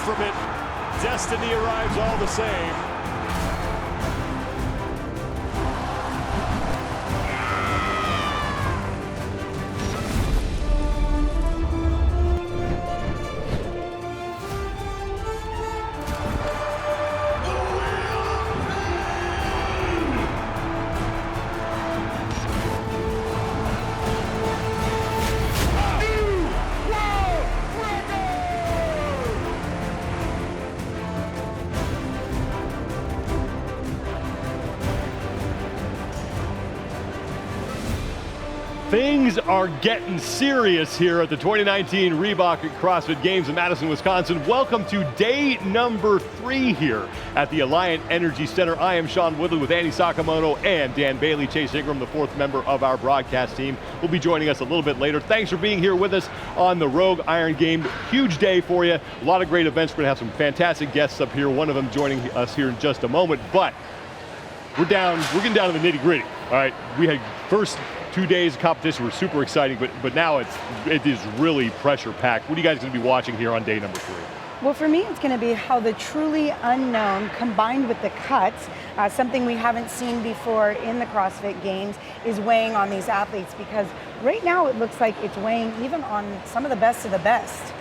from it. Destiny arrives all the same. Things are getting serious here at the 2019 Reebok CrossFit Games in Madison, Wisconsin. Welcome to day number 3 here at the Alliant Energy Center. I am Sean Woodley with Andy Sakamoto and Dan Bailey. Chase Ingram, the 4th member of our broadcast team, will be joining us a little bit later. Thanks for being here with us on the Rogue Iron Game. Huge day for you. A lot of great events. We're going to have some fantastic guests up here. One of them joining us here in just a moment. But we're getting down to the nitty gritty. All right, we had first 2 days of competition were super exciting, but now it is really pressure packed. What are you guys going to be watching here on day number 3? Well, for me, it's going to be how the truly unknown combined with the cuts, something we haven't seen before in the CrossFit Games, is weighing on these athletes, because right now it looks like it's weighing even on some of the best of the best.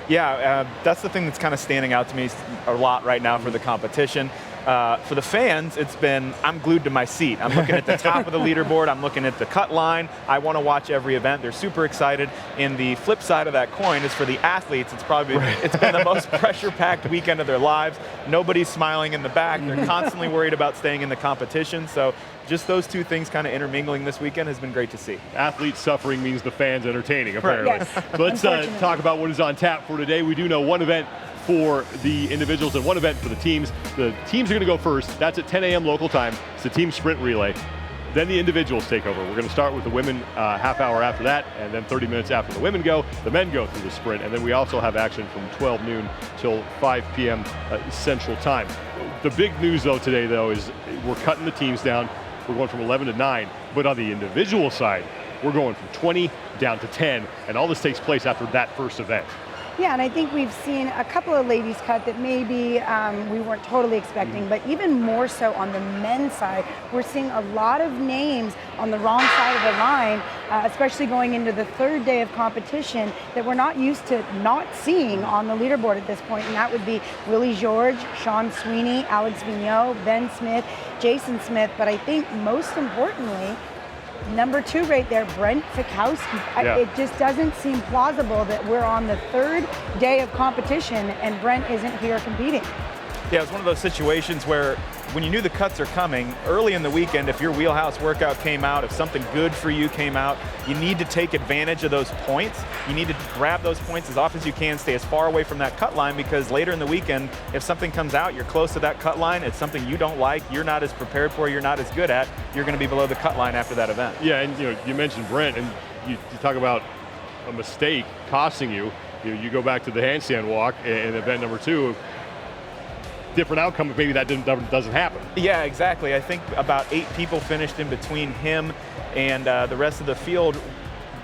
Yeah, that's the thing that's kind of standing out to me a lot right now for the competition. For the fans, it's been, I'm glued to my seat. I'm looking at the top of the leaderboard, I'm looking at the cut line. I want to watch every event. They're super excited. And the flip side of that coin is for the athletes, it's been the most pressure-packed weekend of their lives. Nobody's smiling in the back. They're constantly worried about staying in the competition. So just those two things kind of intermingling this weekend has been great to see. Athletes suffering means the fans entertaining, apparently. Yes. So let's talk about what is on tap for today. We do know one event for the individuals and one event for the teams. The teams are going to go first. That's at 10 a.m. local time. It's the team sprint relay. Then the individuals take over. We're going to start with the women half hour after that, and then 30 minutes after the women go, the men go through the sprint, and then we also have action from 12 noon till 5 p.m. Central Time. The big news though today though is we're cutting the teams down. We're going from 11 to 9, but on the individual side, we're going from 20 down to 10, and all this takes place after that first event. Yeah, and I think we've seen a couple of ladies cut that maybe we weren't totally expecting, but even more so on the men's side, we're seeing a lot of names on the wrong side of the line, especially going into the 3rd day of competition, that we're not used to not seeing on the leaderboard at this point, and that would be Willie George, Sean Sweeney, Alex Vigneault, Ben Smith, Jason Smith, but I think most importantly, number 2 right there, Brent Fikowski. Yeah. It just doesn't seem plausible that we're on the 3rd day of competition and Brent isn't here competing. Yeah, it's one of those situations where when you knew the cuts are coming, early in the weekend, if your wheelhouse workout came out, if something good for you came out, you need to take advantage of those points. You need to grab those points as often as you can, stay as far away from that cut line, because later in the weekend, if something comes out, you're close to that cut line, it's something you don't like, you're not as prepared for, you're not as good at, you're going to be below the cut line after that event. Yeah, and you mentioned Brent, and you talk about a mistake costing you. You go back to the handstand walk in event number 2. Different outcome if maybe that doesn't happen. Yeah, exactly. I think about 8 people finished in between him and the rest of the field,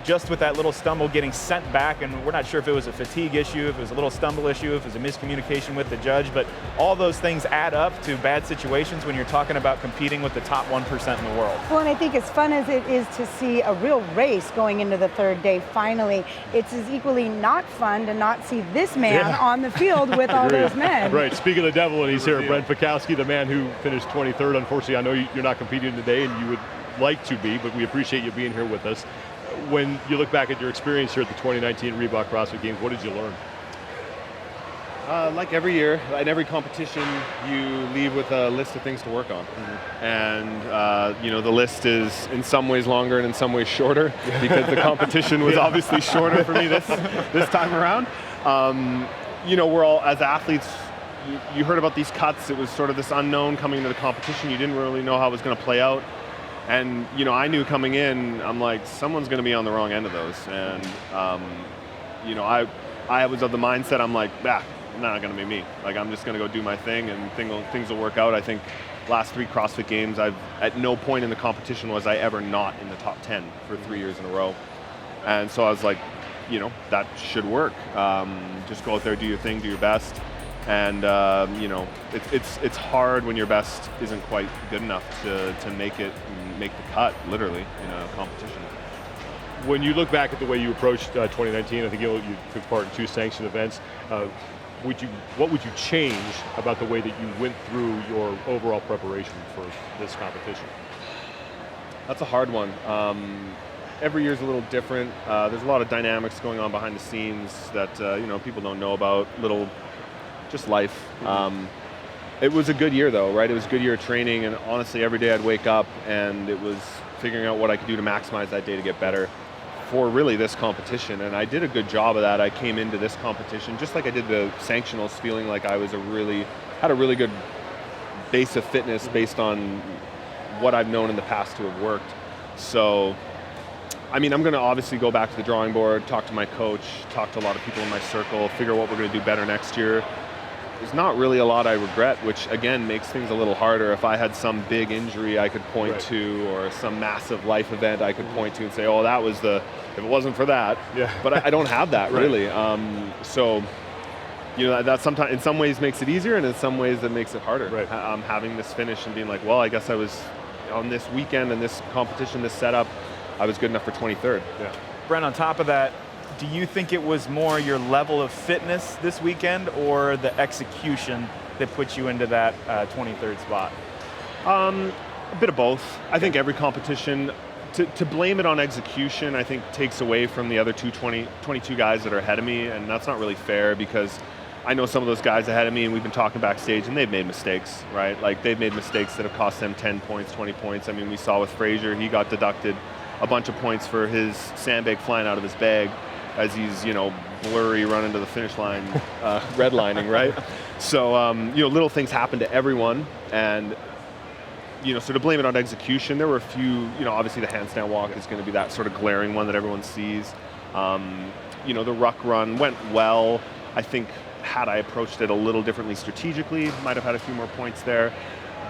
just with that little stumble getting sent back, and we're not sure if it was a fatigue issue, if it was a little stumble issue, if it was a miscommunication with the judge, but all those things add up to bad situations when you're talking about competing with the top 1% in the world. Well, and I think as fun as it is to see a real race going into the 3rd day finally, it's as equally not fun to not see this man on the field with all those men. Right, speaking of the devil, and he's here, Brent Fikowski, the man who finished 23rd. Unfortunately, I know you're not competing today, and you would like to be, but we appreciate you being here with us. When you look back at your experience here at the 2019 Reebok CrossFit Games, what did you learn? Like every year, in every competition, you leave with a list of things to work on. And the list is in some ways longer and in some ways shorter, because the competition was obviously shorter for me this time around. We're all, as athletes, you heard about these cuts. It was sort of this unknown coming into the competition. You didn't really know how it was going to play out. And, I knew coming in, I'm like, someone's going to be on the wrong end of those. And, I was of the mindset, I'm like, not going to be me. Like, I'm just going to go do my thing, and things will work out. I think last 3 CrossFit Games, at no point in the competition was I ever not in the top 10 for 3 years in a row. And so I was like, that should work. Just go out there, do your thing, do your best. And it's hard when your best isn't quite good enough to make the cut, literally, in a competition. When you look back at the way you approached 2019, I think you took part in 2 sanctioned events. What would you change about the way that you went through your overall preparation for this competition? That's a hard one. Every year's a little different. There's a lot of dynamics going on behind the scenes that people don't know about. Just life. It was a good year though, right? It was a good year of training, and honestly, every day I'd wake up and it was figuring out what I could do to maximize that day to get better for really this competition. And I did a good job of that. I came into this competition just like I did the sanctionals, feeling like I had a really good base of fitness based on what I've known in the past to have worked. So, I mean, I'm going to obviously go back to the drawing board, talk to my coach, talk to a lot of people in my circle, figure out what we're going to do better next year. There's not really a lot I regret, which again makes things a little harder. If I had some big injury I could point to, or some massive life event I could point to and say, oh, that was if it wasn't for that. Yeah. But I don't have that really. So, that sometimes in some ways makes it easier, and in some ways that makes it harder. Right. Having this finish and being like, well, I guess I was on this weekend and this competition, this setup, I was good enough for 23rd. Yeah. Brent, on top of that, do you think it was more your level of fitness this weekend or the execution that put you into that 23rd spot? A bit of both. I think every competition, to blame it on execution, I think takes away from the other 22 guys that are ahead of me, and that's not really fair, because I know some of those guys ahead of me, and we've been talking backstage, and they've made mistakes, right? Like, they've made mistakes that have cost them 10 points, 20 points. I mean, we saw with Frazier, he got deducted a bunch of points for his sandbag flying out of his bag as he's, blurry running to the finish line, redlining, right? So, little things happen to everyone, and, so to blame it on execution, there were a few, obviously the handstand walk is going to be that sort of glaring one that everyone sees. The ruck run went well. I think had I approached it a little differently strategically, might have had a few more points there.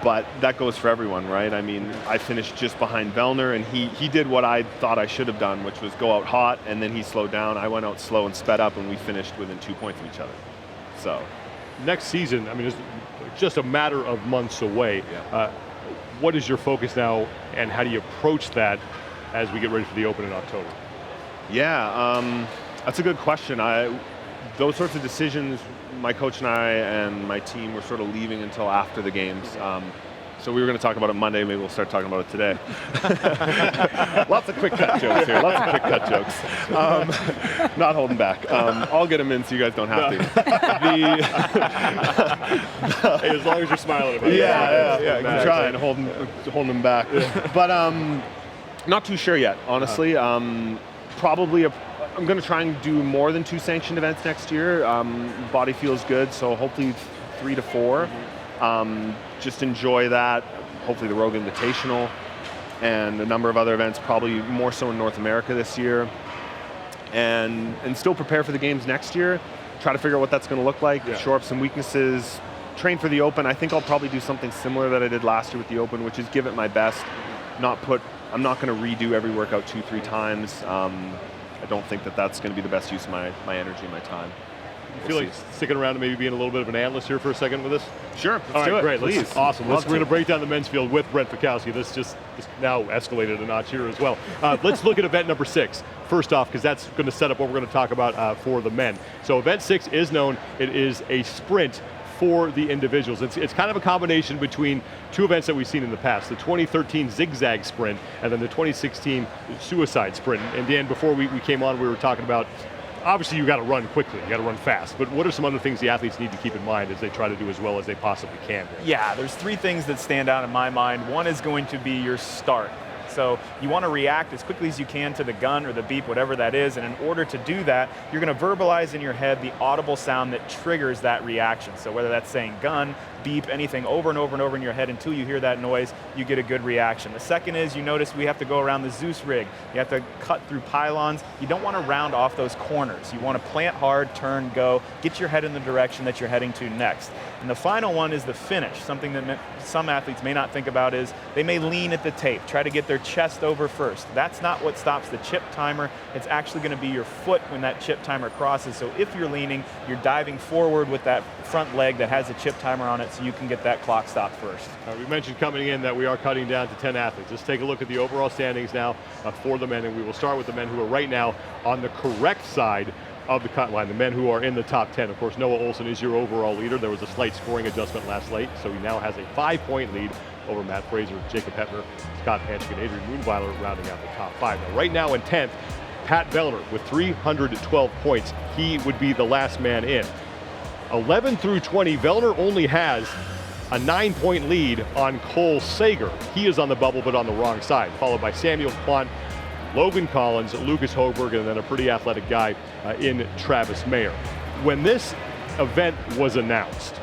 But that goes for everyone, right? I mean, I finished just behind Vellner, and he did what I thought I should have done, which was go out hot, and then he slowed down. I went out slow and sped up, and we finished within 2 points of each other. So, next season, I mean, it's just a matter of months away. Yeah. What is your focus now, and how do you approach that as we get ready for the Open in October? Yeah, that's a good question. Those sorts of decisions, my coach and I and my team were sort of leaving until after the games. So we were going to talk about it Monday. Maybe we'll start talking about it today. Lots of quick cut jokes here. Lots of quick cut jokes. Not holding back. I'll get them in so you guys don't have to. Hey, as long as you're smiling about it. Yeah. I'm trying, holding them back. Yeah. But not too sure yet, honestly. Probably I'm going to try and do more than 2 sanctioned events next year. Body feels good, so hopefully 3 to 4. Just enjoy that. Hopefully the Rogue Invitational and a number of other events, probably more so in North America this year. And still prepare for the games next year. Try to figure out what that's going to look like, shore up some weaknesses, train for the Open. I think I'll probably do something similar that I did last year with the Open, which is give it my best. I'm not going to redo every workout 2-3 times. I don't think that's going to be the best use of my energy and my time. You feel like sticking around and maybe being a little bit of an analyst here for a second with us? Sure, let's do it. Great, please. Awesome. We're going to break down the men's field with Brent Fikowski. This just now escalated a notch here as well. Let's look at event number 6. First off, because that's going to set up what we're going to talk about for the men. So event 6 is known. It is a sprint for the individuals. It's kind of a combination between 2 events that we've seen in the past, the 2013 zigzag sprint and then the 2016 suicide sprint. And Dan, before we came on, we were talking about, obviously you got to run quickly, you got to run fast, but what are some other things the athletes need to keep in mind as they try to do as well as they possibly can? Yeah, there's 3 things that stand out in my mind. One is going to be your start. So you want to react as quickly as you can to the gun or the beep, whatever that is, and in order to do that, you're going to verbalize in your head the audible sound that triggers that reaction. So whether that's saying gun, beep, anything over and over and over in your head until you hear that noise, you get a good reaction. The second is, you notice we have to go around the Zeus rig. You have to cut through pylons. You don't want to round off those corners. You want to plant hard, turn, go, get your head in the direction that you're heading to next. And the final one is the finish. Something that some athletes may not think about is they may lean at the tape, try to get their chest over first. That's not what stops the chip timer. It's actually going to be your foot when that chip timer crosses. So if you're leaning, you're diving forward with that front leg that has a chip timer on it so you can get that clock stopped first. We mentioned coming in that we are cutting down to 10 athletes. Let's take a look at the overall standings now for the men, and we will start with the men who are right now on the correct side of the cut line, the men who are in the top 10. Of course, Noah Olson is your overall leader. There was a slight scoring adjustment last night, so he now has a 5-point lead over Matt Fraser, Jacob Hettner, Scott Panchik, and Adrian Moonweiler rounding out the top 5. Now, right now in 10th, Pat Vellner with 312 points. He would be the last man in. 11 through 20, Vellner only has a 9-point lead on Cole Sager. He is on the bubble, but on the wrong side, followed by Samuel Quant, Logan Collins, Lucas Hoberg, and then a pretty athletic guy in Travis Mayer. When this event was announced,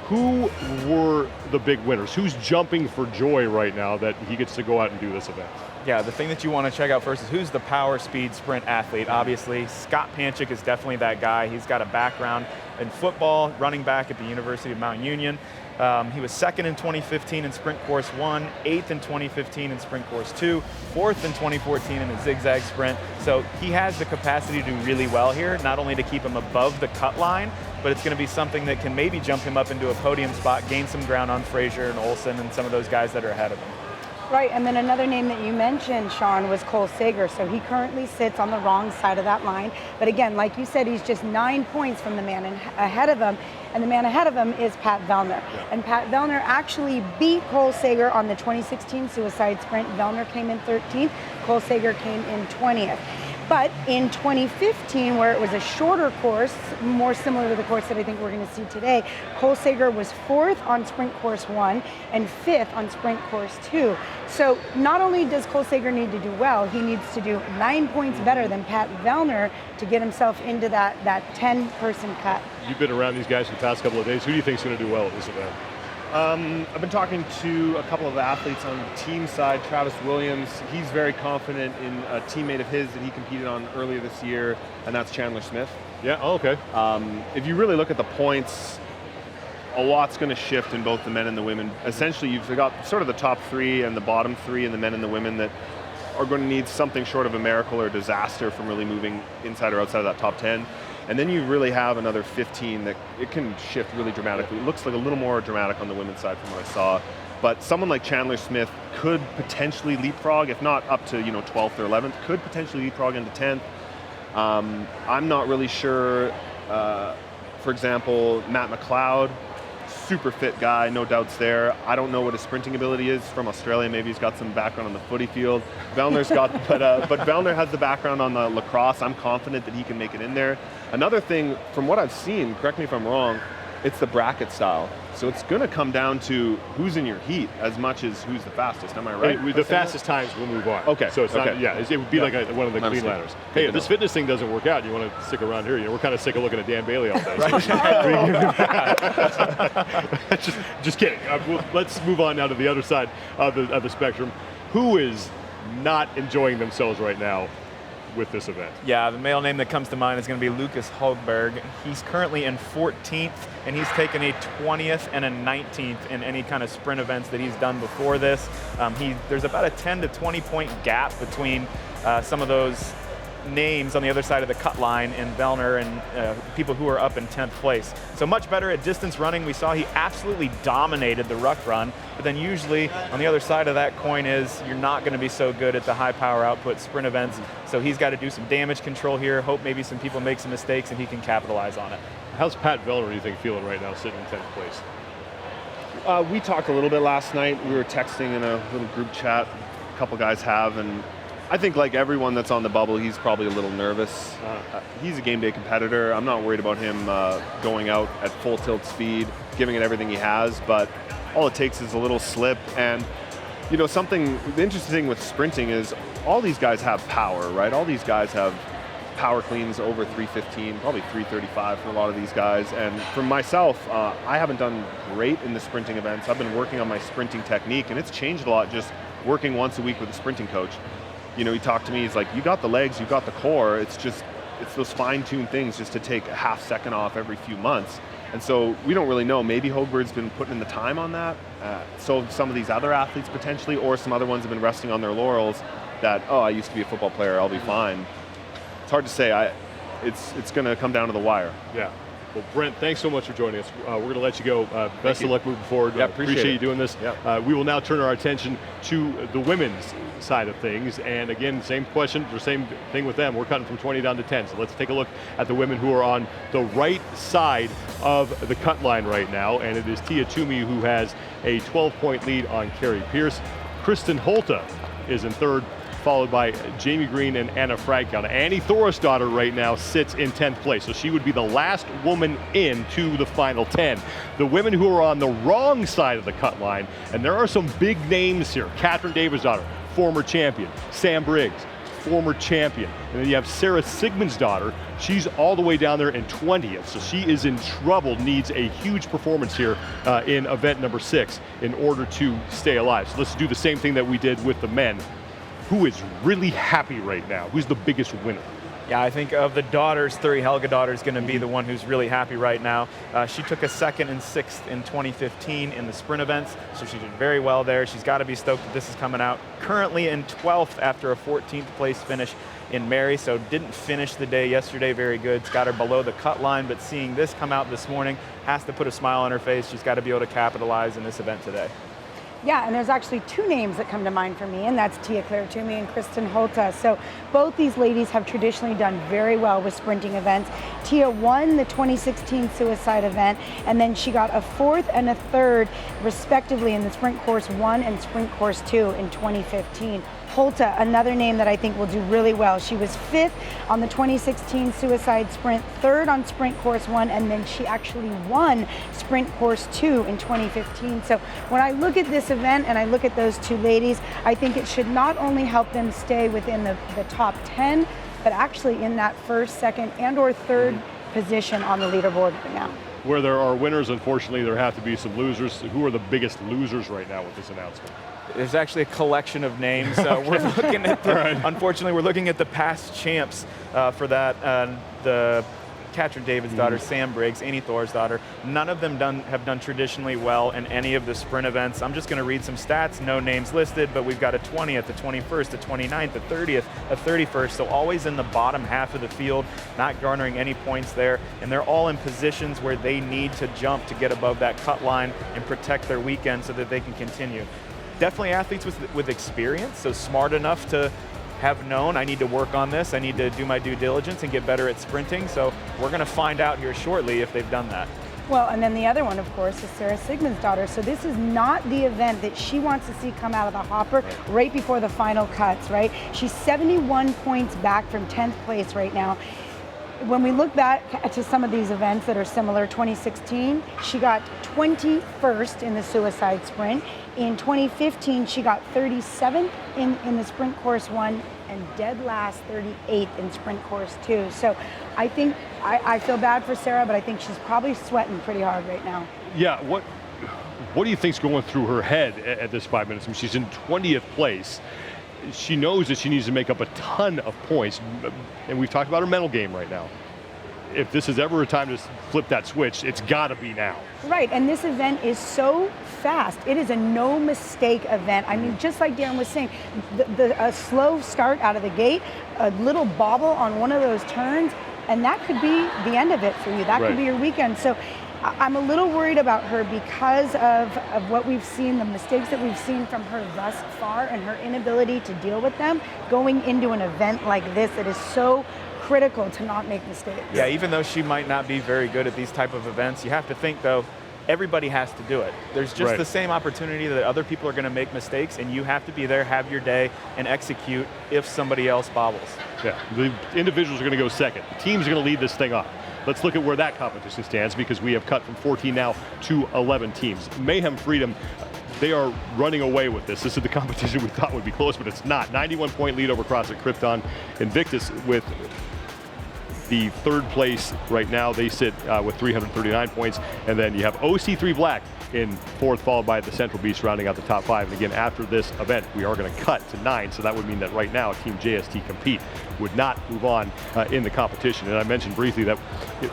who were the big winners? Who's jumping for joy right now that he gets to go out and do this event? Yeah, the thing that you want to check out first is who's the power speed sprint athlete. Obviously, Scott Panchik is definitely that guy. He's got a background in football, running back at the University of Mount Union. He was 2nd in 2015 in Sprint Course 1, 8th in 2015 in Sprint Course 2, 4th in 2014 in the zigzag sprint. So he has the capacity to do really well here, not only to keep him above the cut line, but it's going to be something that can maybe jump him up into a podium spot, gain some ground on Fraser and Olson and some of those guys that are ahead of him. Right, and then another name that you mentioned, Sean, was Cole Sager. So he currently sits on the wrong side of that line. But again, like you said, he's just 9 points from the man ahead of him. And the man ahead of him is Pat Vellner. Yeah. And Pat Vellner actually beat Cole Sager on the 2016 Suicide Sprint. Vellner came in 13th, Cole Sager came in 20th. But in 2015, where it was a shorter course, more similar to the course that I think we're going to see today, Cole Sager was 4th on Sprint Course 1 and 5th on Sprint Course 2. So not only does Cole Sager need to do well, he needs to do 9 points better than Pat Vellner to get himself into that 10-person cut. You've been around these guys for the past couple of days. Who do you think is going to do well at this event? I've been talking to a couple of athletes on the team side. Travis Williams, he's very confident in a teammate of his that he competed on earlier this year, and that's Chandler Smith. Yeah, oh, okay. If you really look at the points, a lot's going to shift in both the men and the women. Essentially, you've got sort of the top 3 and the bottom 3 in the men and the women that are going to need something short of a miracle or a disaster from really moving inside or outside of that top 10. And then you really have another 15 that it can shift really dramatically. It looks like a little more dramatic on the women's side from what I saw. But someone like Chandler Smith could potentially leapfrog, if not up to 12th or 11th, could potentially leapfrog into 10th. I'm not really sure, for example, Matt McLeod, super fit guy, no doubts there. I don't know what his sprinting ability is from Australia. Maybe he's got some background on the footy field. Vellner's got, but Vellner has the background on the lacrosse. I'm confident that he can make it in there. Another thing, from what I've seen, correct me if I'm wrong, it's the bracket style. So it's going to come down to who's in your heat as much as who's the fastest. Am I right? The fastest times will move on. Okay. So it's not, yeah, it would be like one of the clean ladders. Hey, if this fitness thing doesn't work out, you want to stick around here. We're kind of sick of looking at Dan Bailey all day. Just kidding. Let's move on now to the other side of the spectrum. Who is not enjoying themselves right now with this event? Yeah, the male name that comes to mind is going to be Lucas Hoberg. He's currently in 14th, and he's taken a 20th and a 19th in any kind of sprint events that he's done before this. There's about a 10 to 20 point gap between some of those names on the other side of the cut line and Vellner and people who are up in 10th place. So much better at distance running. We saw he absolutely dominated the ruck run, but then usually on the other side of that coin is you're not going to be so good at the high power output sprint events. So he's got to do some damage control here, hope maybe some people make some mistakes and he can capitalize on it. How's Pat Vellner, do you think, feeling right now sitting in 10th place? We talked a little bit last night. We were texting in a little group chat. A couple guys have, and I think like everyone that's on the bubble, he's probably a little nervous. He's a game day competitor. I'm not worried about him going out at full tilt speed, giving it everything he has, but all it takes is a little slip. And the interesting thing with sprinting is all these guys have power, right? All these guys have power cleans over 315, probably 335 for a lot of these guys. And for myself, I haven't done great in the sprinting events. I've been working on my sprinting technique, and it's changed a lot just working once a week with a sprinting coach. He talked to me, he's like, you got the legs, you got the core, it's those fine-tuned things just to take a half second off every few months. And so we don't really know. Maybe Hogeberg's been putting in the time on that. So some of these other athletes potentially, or some other ones have been resting on their laurels that, oh, I used to be a football player, I'll be fine. It's hard to say. It's going to come down to the wire. Yeah. Well, Brent, thanks so much for joining us. We're going to let you go. Best of luck moving forward. Yeah, appreciate you doing this. Yeah. We will now turn our attention to the women's side of things. And again, same question, or same thing with them. We're cutting from 20 down to 10. So let's take a look at the women who are on the right side of the cut line right now. And it is Tia Toomey who has a 12-point lead on Carrie Pierce. Kristen Holta is in third, followed by Jamie Green and Anna Frank. Annie Thorisdottir right now sits in 10th place, so she would be the last woman into the final 10. The women who are on the wrong side of the cut line, and there are some big names here. Catherine Davidsdottir, former champion. Sam Briggs, former champion. And then you have Sarah Sigmundsdottir. She's all the way down there in 20th, so she is in trouble, needs a huge performance here in event number 6 in order to stay alive. So let's do the same thing that we did with the men. Who is really happy right now? Who's the biggest winner? Yeah, I think of the daughters, Helga Daughter is going to be the one who's really happy right now. She took a 2nd and 6th in 2015 in the sprint events, so she did very well there. She's got to be stoked that this is coming out. Currently in 12th after a 14th place finish in Mary, so didn't finish the day yesterday very good. It's got her below the cut line, but seeing this come out this morning has to put a smile on her face. She's got to be able to capitalize in this event today. Yeah, and there's actually 2 names that come to mind for me, and that's Tia Claire Toomey and Kristen Holta. So both these ladies have traditionally done very well with sprinting events. Tia won the 2016 suicide event, and then she got a 4th and a 3rd, respectively, in the sprint course 1 and sprint course 2 in 2015. Holta, another name that I think will do really well. She was 5th on the 2016 suicide sprint, 3rd on sprint course 1, and then she actually won sprint course 2 in 2015. So when I look at this event and I look at those 2 ladies, I think it should not only help them stay within the top 10, but actually in that 1st, 2nd, and or 3rd position on the leaderboard right now. Where there are winners, unfortunately, there have to be some losers. Who are the biggest losers right now with this announcement? There's actually a collection of names. We're looking at unfortunately, we're looking at the past champs for that. The Catherine Davidsdottir, Sam Briggs, Annie Thorisdottir. None of them have done traditionally well in any of the sprint events. I'm just going to read some stats. No names listed, but we've got a 20th, a 21st, a 29th, a 30th, a 31st. So always in the bottom half of the field, not garnering any points there. And they're all in positions where they need to jump to get above that cut line and protect their weekend so that they can continue. Definitely athletes with experience, so smart enough to have known, I need to work on this, I need to do my due diligence and get better at sprinting, so we're going to find out here shortly if they've done that. Well, and then the other one, of course, is Sarah Sigmundsdottir. So this is not the event that she wants to see come out of the hopper right before the final cuts, right? She's 71 points back from 10th place right now. When we look back to some of these events that are similar, 2016, she got 21st in the suicide sprint. In 2015, she got 37th in the sprint course 1 and dead last 38th in sprint course 2. So I think, I feel bad for Sarah, but I think she's probably sweating pretty hard right now. Yeah, what do you think's going through her head at this 5 minutes? I mean, she's in 20th place. She knows that she needs to make up a ton of points, and we've talked about her mental game right now. If this is ever a time to flip that switch, it's got to be now. Right, and this event is so fast. It is a no mistake event. I mean, just like Darren was saying, a slow start out of the gate, a little bobble on one of those turns, and that could be the end of it for you. That could be your weekend. So I'm a little worried about her because of what we've seen, the mistakes that we've seen from her thus far, and her inability to deal with them going into an event like this that is so critical to not make mistakes. Yeah, even though she might not be very good at these type of events, you have to think though, everybody has to do it. There's just the same opportunity that other people are going to make mistakes, and you have to be there, have your day, and execute if somebody else bobbles. Yeah, the individuals are going to go second. The team's going to lead this thing off. Let's look at where that competition stands, because we have cut from 14 now to 11 teams. Mayhem Freedom, they are running away with this. This is the competition we thought would be close, but it's not. 91-point lead over CrossFit Krypton. Invictus with the third place right now. They sit with 339 points. And then you have OC3 Black in fourth, followed by the Central Beast rounding out the top 5. And again, after this event, we are going to cut to 9. So that would mean that right now, Team JST Compete would not move on in the competition. And I mentioned briefly that,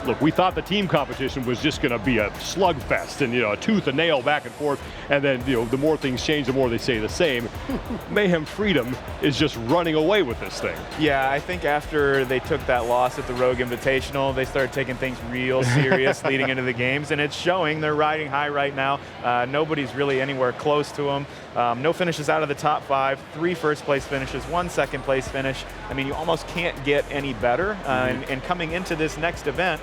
look, we thought the team competition was just going to be a slugfest and, a tooth and nail back and forth. And then, the more things change, the more they stay the same. Mayhem Freedom is just running away with this thing. Yeah, I think after they took that loss at the Rogue Invitational, they started taking things real serious leading into the games, and it's showing. They're riding high right now. Nobody's really anywhere close to them. No finishes out of the top 5, 3 first place finishes, 1 second place finish. I mean, you almost can't get any better. And coming into this next event,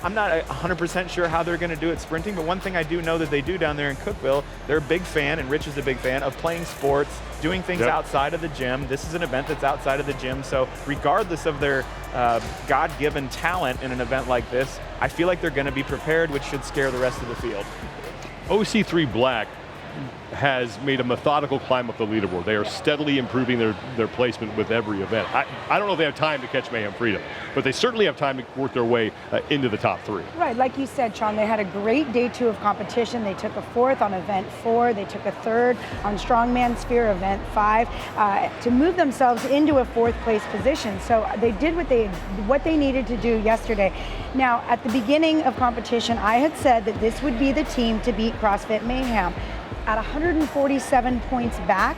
I'm not 100% sure how they're going to do it sprinting, but one thing I do know that they do down there in Cookeville, they're a big fan, and Rich is a big fan, of playing sports, doing things outside of the gym. This is an event that's outside of the gym, so regardless of their God-given talent in an event like this, I feel like they're going to be prepared, which should scare the rest of the field. OC3 Black has made a methodical climb up the leaderboard. They are steadily improving their placement with every event. I don't know if they have time to catch Mayhem Freedom, but they certainly have time to work their way into the top 3. Right, like you said, Sean, they had a great day 2 of competition. They took a 4th on event 4. They took a 3rd on Strongman Sphere event 5 to move themselves into a 4th place position. So they did what they needed to do yesterday. Now, at the beginning of competition, I had said that this would be the team to beat CrossFit Mayhem. At 147 points back,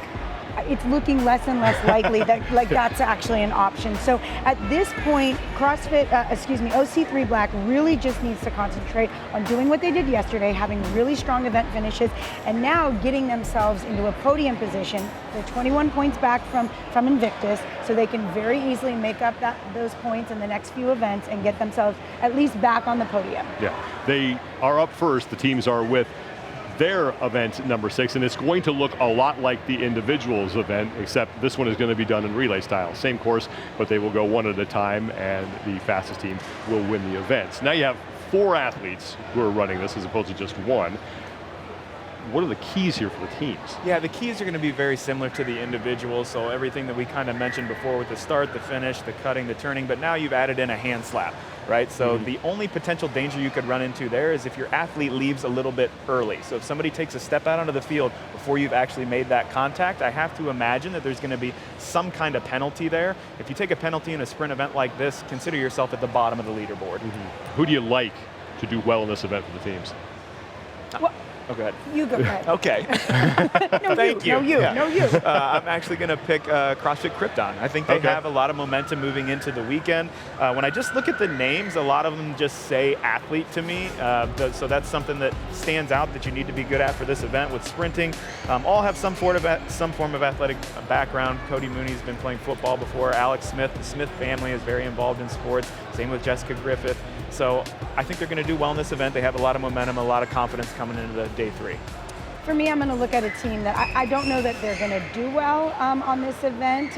it's looking less and less likely that that's actually an option. So at this point, OC3 Black really just needs to concentrate on doing what they did yesterday, having really strong event finishes, and now getting themselves into a podium position. They're 21 points back from Invictus, so they can very easily make up those points in the next few events and get themselves at least back on the podium. Yeah, they are up first. The teams are with their event number 6, and it's going to look a lot like the individuals event, except this one is going to be done in relay style. Same course, but they will go one at a time, and the fastest team will win the events. Now you have 4 athletes who are running this as opposed to just 1. What are the keys here for the teams? Yeah, the keys are going to be very similar to the individuals, so everything that we kind of mentioned before with the start, the finish, the cutting, the turning, but now you've added in a hand slap, right? So the only potential danger you could run into there is if your athlete leaves a little bit early. So if somebody takes a step out onto the field before you've actually made that contact, I have to imagine that there's going to be some kind of penalty there. If you take a penalty in a sprint event like this, consider yourself at the bottom of the leaderboard. Who do you like to do well in this event for the teams? Well, oh, go ahead. You go ahead. Okay. No, Thank you. No, you. Yeah. No, you. I'm actually going to pick CrossFit Krypton. I think they have a lot of momentum moving into the weekend. When I just look at the names, a lot of them just say athlete to me. So that's something that stands out that you need to be good at for this event with sprinting. All have some form of athletic background. Cody Mooney's been playing football before. Alex Smith, the Smith family, is very involved in sports. Same with Jessica Griffith. So I think they're going to do well in this event. They have a lot of momentum, a lot of confidence coming into the day 3. For me, I'm going to look at a team that I don't know that they're going to do well on this event.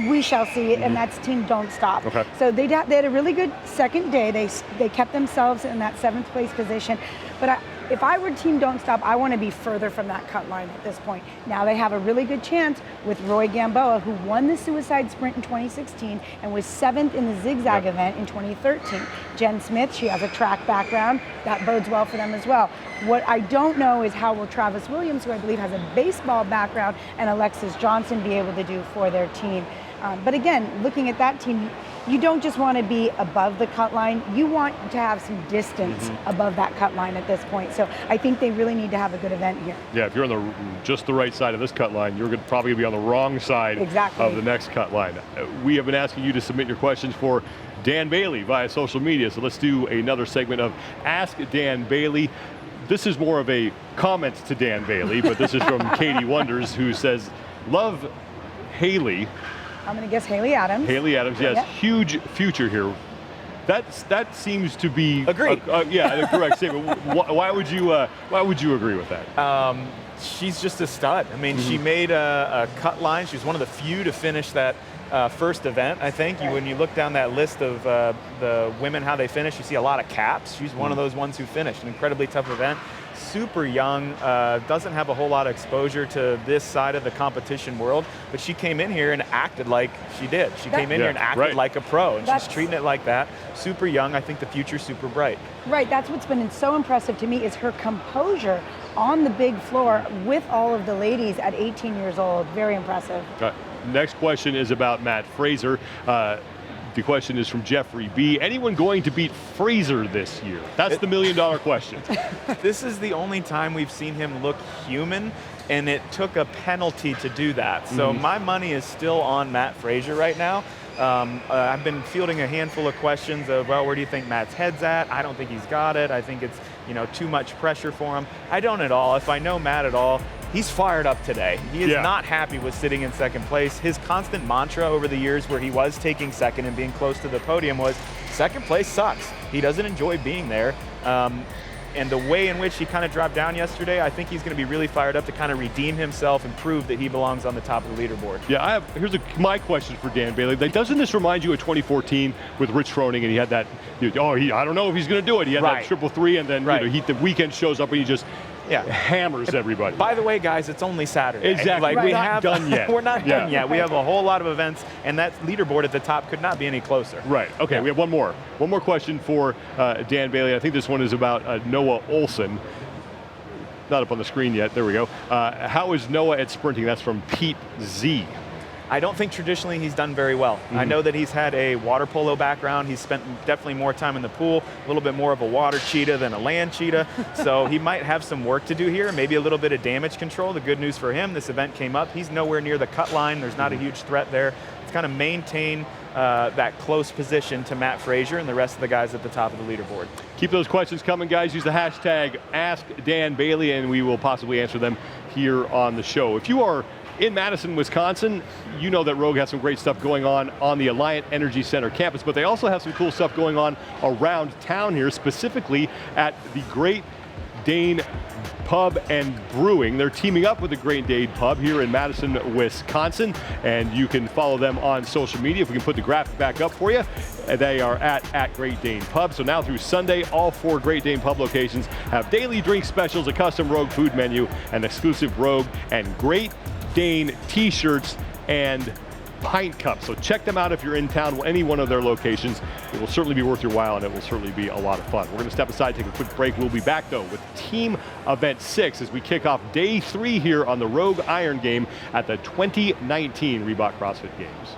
We shall see it, and that's Team Don't Stop. Okay. So they had a really good second day. They kept themselves in that 7th place position. But if I were Team Don't Stop, I want to be further from that cut line at this point. Now they have a really good chance with Roy Gamboa, who won the Suicide Sprint in 2016 and was 7th in the Zigzag event in 2013. Jen Smith, she has a track background. That bodes well for them as well. What I don't know is how will Travis Williams, who I believe has a baseball background, and Alexis Johnson be able to do for their team. But again, looking at that team, you don't just want to be above the cut line, you want to have some distance above that cut line at this point. So I think they really need to have a good event here. Yeah, if you're on just the right side of this cut line, you're probably going to be on the wrong side of the next cut line. We have been asking you to submit your questions for Dan Bailey via social media, so let's do another segment of Ask Dan Bailey. This is more of a comment to Dan Bailey, but this is from Katie Wonders, who says, love Haley. I'm going to guess Haley Adams. Haley Adams, yes, huge future here. That seems to be agreed. The correct statement. Why would you agree with that? She's just a stud. I mean, she made a cut line. She was one of the few to finish that first event, I think. When you look down that list of the women, how they finish, you see a lot of caps. She's one of those ones who finished. An incredibly tough event. super young, doesn't have a whole lot of exposure to this side of the competition world, but she came in here and acted like she did. She came in here and acted like a pro, and she's treating it like that. Super young, I think the future's super bright. Right, that's what's been so impressive to me is her composure on the big floor with all of the ladies at 18 years old. Very impressive. Next question is about Matt Fraser. The question is from Jeffrey B. Anyone going to beat Fraser this year? That's the $1 million question. This is the only time we've seen him look human, and it took a penalty to do that. So my money is still on Matt Fraser right now. I've been fielding a handful of questions of, well, where do you think Matt's head's at? I don't think he's got it. I think it's, too much pressure for him. I don't at all. If I know Matt at all, he's fired up today. He is not happy with sitting in second place. His constant mantra over the years where he was taking second and being close to the podium was, second place sucks. He doesn't enjoy being there. And the way in which he kind of dropped down yesterday, I think he's going to be really fired up to kind of redeem himself and prove that he belongs on the top of the leaderboard. Yeah, here's my question for Dan Bailey. Doesn't this remind you of 2014 with Rich Froning, and he had that, I don't know if he's going to do it. He had that 333, and then the weekend shows up and he just hammers everybody. By the way, guys, it's only Saturday. Exactly. Like, we're not done yet. We're not done yet. We have a whole lot of events, and that leaderboard at the top could not be any closer. Right. Okay, we have one more. One more question for Dan Bailey. I think this one is about Noah Olson. Not up on the screen yet. There we go. How is Noah at sprinting? That's from Pete Z. I don't think traditionally he's done very well. I know that he's had a water polo background. He's spent definitely more time in the pool, a little bit more of a water cheetah than a land cheetah. So he might have some work to do here, maybe a little bit of damage control. The good news for him, this event came up. He's nowhere near the cut line. There's not a huge threat there. It's kind of maintain that close position to Matt Fraser and the rest of the guys at the top of the leaderboard. Keep those questions coming, guys. Use the hashtag AskDanBailey, and we will possibly answer them here on the show. If you are in Madison, Wisconsin, you know that Rogue has some great stuff going on the Alliant Energy Center campus, but they also have some cool stuff going on around town here, specifically at the Great Dane Pub and Brewing. They're teaming up with the Great Dane Pub here in Madison, Wisconsin, and you can follow them on social media. If we can put the graphic back up for you, they are at Great Dane Pub. So now through Sunday, all 4 Great Dane Pub locations have daily drink specials, a custom Rogue food menu, an exclusive Rogue and Great Dane t-shirts and pint cups. So check them out if you're in town, any one of their locations. It will certainly be worth your while, and it will certainly be a lot of fun. We're going to step aside, take a quick break. We'll be back, though, with Team Event 6 as we kick off Day 3 here on the Rogue Iron Game at the 2019 Reebok CrossFit Games.